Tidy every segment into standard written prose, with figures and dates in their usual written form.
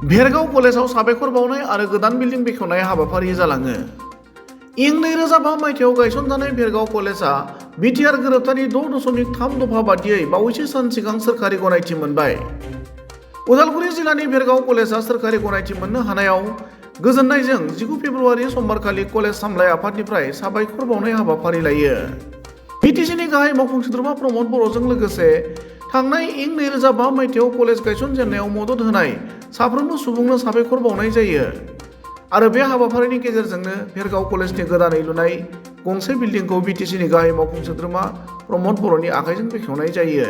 भेरगाव कलेजाव साबायखर बावनाय आरो गोदान बिल्डिं बेखेवनाय हाबाफारि जालाङो। इं 2005 मायथाइयाव गायसनजानाय भेरगाव कलेजा बिटिआर गोरोबथानि 6.3 दफा बादियै बावैसो सान सिगां सोरखारि गनायथि मोनबाय। उदालगुरि जिल्लानि भेरगाव कलेजा सोरखारि गनायथि मोननो हानायाव गोजोननायजों 19 फेब्रुवारि समबारखालि कलेज सामलाय आफादनिफ्राय साबायखर बावनाय हाबाफारि लायो। बिटिसिनि गाहाय मावफुं सोद्रोमा प्रमद बर'जों लोगोसे थांनाय इं 2005 मायथाइयाव कलेज गायसनजेननायाव मदद होनाय साफ्रोमबो सुबुंनो साबायखर बावनाय जायो आरो बे हाबाफारिनि गेजेरजोंनो भेरगाव कलेजनि गोदानै लुनाय गंसे बिल्डिंखौ बिटिसिनि गाहाय मावफुं सोद्रोमा प्रमद बर'नि आखाइजों बेखेवनाय जायो।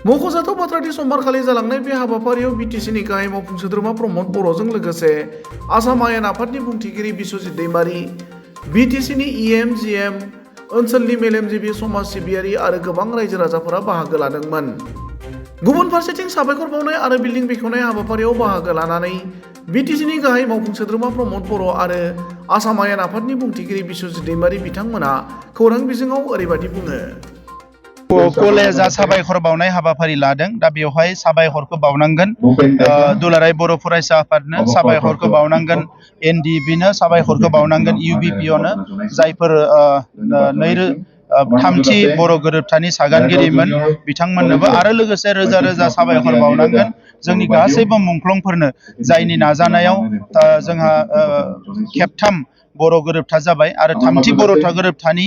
मख'जाथाव बाथ्रादि समबारखालि जालांनाय बे हाबाफारियाव बिटिसिनि गाहाय मावफुं सोद्रोमा प्रमद बर'जों लोगोसे आसाम आयेन आफादनि बुंथिगिरि बिस्वजित दैमारी, बिटिसिनि इएम जिएम, ओनसोलनि मेलेमजिबि समाज सिबियारि आरो गोबां रायजो राजाफोरा बाहागो लादोंमोन। गुबुन फारसेथिं साबायखर बावनाय आरो बिल्डिं बेखेवनाय हाबाफारियाव बाहागो लानानै बिटिसिनि गाहाय मावफुं सोद्रोमा प्रमद बर' आरो आसाम आयेन आफादनि बुंथिगिरि बिस्वजित दैमारी बिथांमोना खौरां बिजोङाव ओरैबायदि बुङो। कलेजा साबायखर बावनाय हाबाफारि लादों। दा बेवहाय साबायखरखौ बावनांगोन दुलाराय बर' फरायसा आफादनो, साबायखरखौ बावनांगोन एनडिबिनो, साबायखरखौ बावनांगोन इउबिपिअनो, जायफोर थामथि बर' गोरोबथानि सागानगिरिमोन बिथांमोननोबो, आरो लोगोसे रोजा रोजा साबायखर बावनांगोन जोंनि गासैबो मुंख्लंफोरनो, जायनि नाजानायाव जोंहा खेबथाम बर' गोरोबथा जाबाय आरो थामथि बर' गोरोबथानि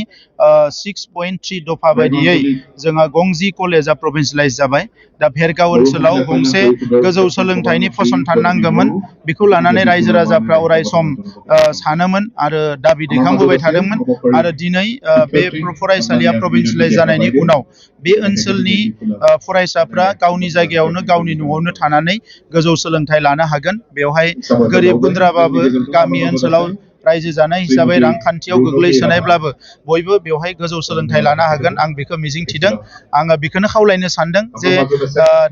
6.3 दफा बायदियै जोंहा गंजि कलेजा प्रभिन्सियेलाइज जाबाय। दा भेरगाव ओनसोलाव गंसे गोजौ सोलोंथाइनि फसंथान नांगौमोन, बेखौ लानानै रायजो राजाफ्रा अराय सम सानोमोन आरो दाबि दैखांबोबाय थादोंमोन। आरो दिनै बे फरायसालिया प्रभिन्सियेलाइज जानायनि उनाव बे ओनसोलनि फरायसाफ्रा गावनि जायगायावनो गावनि न'आवनो थानानै गोजौ सोलोंथाइ लानो हागोन। बेवहाय गोरिब गुन्द्राबाबो गामि ओनसोलाव रायजो जानाय हिसाबै रांखान्थियाव गोग्लैसोनायब्लाबो बयबो बेवहाय गोजौ सोलोंथाइ लानो हागोन। आं बेखौ मिजिंथिदों। आङो बेखौनो खावलायनो सानदों जे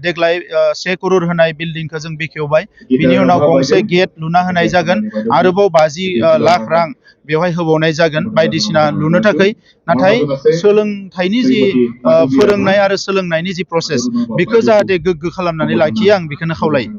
देग्लाय 1 करोड़ होनाय बिल्डिंखौ जों बेखेवबाय, बिनि उनाव गंसे गेट लुना होनाय जागोन, आरोबाव 50 लाख रां बेवहाय होबावनाय जागोन बायदिसिना लुनो थाखाय। नाथाय सोलोंथाइनि जि फोरोंनाय आरो सोलोंनायनि जि प्रसेस, बेखौ जाहाथे गोग्गो खालामनानै लाखियो, आं बेखौनो खावलायो।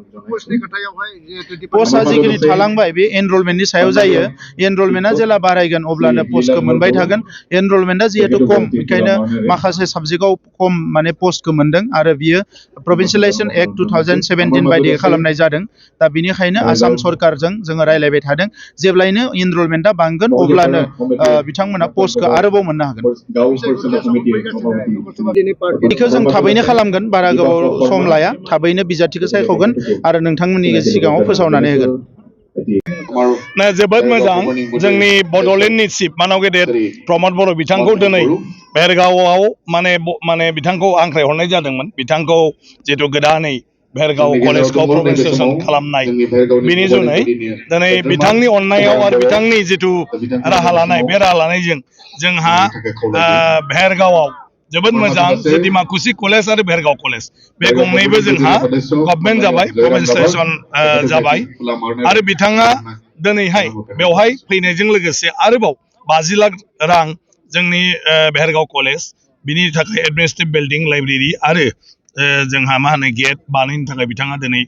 पस्टआ जिखिनि थालांबाय बे एनरलमेन्टनि सायाव जायो। एनरलमेन्टआ जेला बारायगोन अब्लानो पस्टखौ मोनबाय थागोन। एनरलमेन्टआ जिहेतु खम, बेखायनो माखासे साबजेक्टआव खम पस्टखौ मोनदों आरो बियो प्रभिन्सियेलाइजेसन एक्ट 2017 बायदि खालामनाय जादों। दा बिनिखायनो आसाम सरकारजों जोङो रायलायबाय थादों, जेब्लायनो एनरलमेन्टआ बांगोन अब्लानो बिथांमोना पस्टखौ आरोबाव मोननो हागोन। बेखौ जों थाबैनो खालामगोन, बारा गोबाव सम लाया, थाबैनो बिजाथिखौ सायख'गोन आरो नोंथांमोननि सिगाङाव फोसावनानै होगोन। जोबोद मोजां, जोंनि बड'लेण्डनि चिफ मानाव गेदेर प्रमद बर' बिथांखौ दिनै भेरगावआव माने बिथांखौ हांख्रायहरनाय जादोंमोन। बिथांखौ जिहेतु गोदानै भेरगाव कलेजखौ प्रभिन्सियेलाइजेसन खालामनाय, बिनि जुनै दिनै बिथांनि अननायाव आरो बिथांनि जिथु राहा लानाय, बे राहा लानायजों जोंहा भेरगावआव जोबोद मोजां जे डिमाकुसि कलेज आरो भेरगाव कलेज बे गंनैबो जोंहा गभर्नमेन्ट जाबाय, प्रभिन्सियेलाइजेसन जाबाय। आरो बिथाङा दिनैहाय बेवहाय फैनायजों लोगोसे आरोबाव 50 लाख रां जोंनि भेरगाव कलेज, बिनि थाखाय एडमिनिस्ट्रेटिभ बिल्डिं, लाइब्रेरि आरो जोंहा गेट बानायनो थाखाय बिथाङा दिनै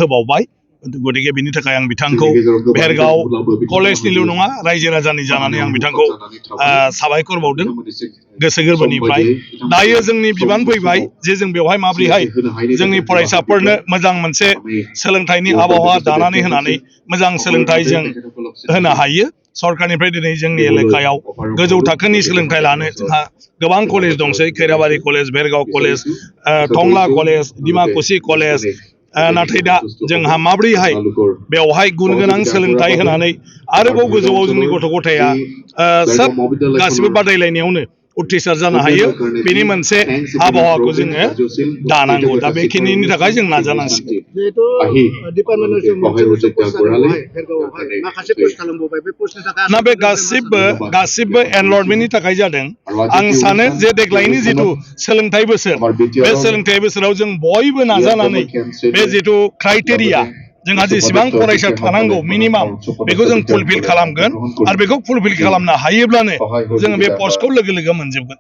होबावबाय। गतिके बिनि थाखाय आं बिथांखौ भेरगाव कलेजनिल' नङा रायजो राजानि जानानै आं बिथांखौ साबायखर बावदों गोसो गोरबोनिफ्राय। दायो जोंनि बिबान फैबाय जे जों बेवहाय माबोरैहाय जोंनि फरायसाफोरनो मोजां मोनसे सोलोंथाइनि आबहावा दानानै होनानै मोजां सोलोंथाइ जों होनो हायो। सरकारनिफ्राय दिनै जोंनि एलेकायाव गोजौ थाखोनि सोलोंथाइ लानो जोंहा गोबां कलेज दंसै, खैराबारि कलेज, भेरगाव कलेज, टंला कलेज, डिमाकुसि कलेज। नाथाय दा जोंहा माबोरैहाय बेवहाय गुन गोनां सोलोंथाइ होनानै आरोबाव गोजौआव जोंनि गथ' गथाया सोब गासिबो बादायलायनायावनो उथ्रिसार जानो हायो, बेनि मोनसे आबहावाखौ जोङो दानांगौ। दा बेखिनिनि थाखाय जों नाजानांसिगोन। ना बे गासिबो एनरलमेन्टनि थाखाय जादों। आं सानो जे देग्लायनि जिथु सोलोंथाइ बोसोर, बे सोलोंथाइ बोसोराव जों बयबो नाजानानै बे जिथु क्राइटेरिया जोंहा जेसेबां फरायसा थानांगौ मिनिमाम, बेखौ जों फुलफिल खालामगोन आरो बेखौ फुलफिल खालामनो हायोब्लानो जोङो बे पस्टखौ लोगो लोगो मोनजोबगोन।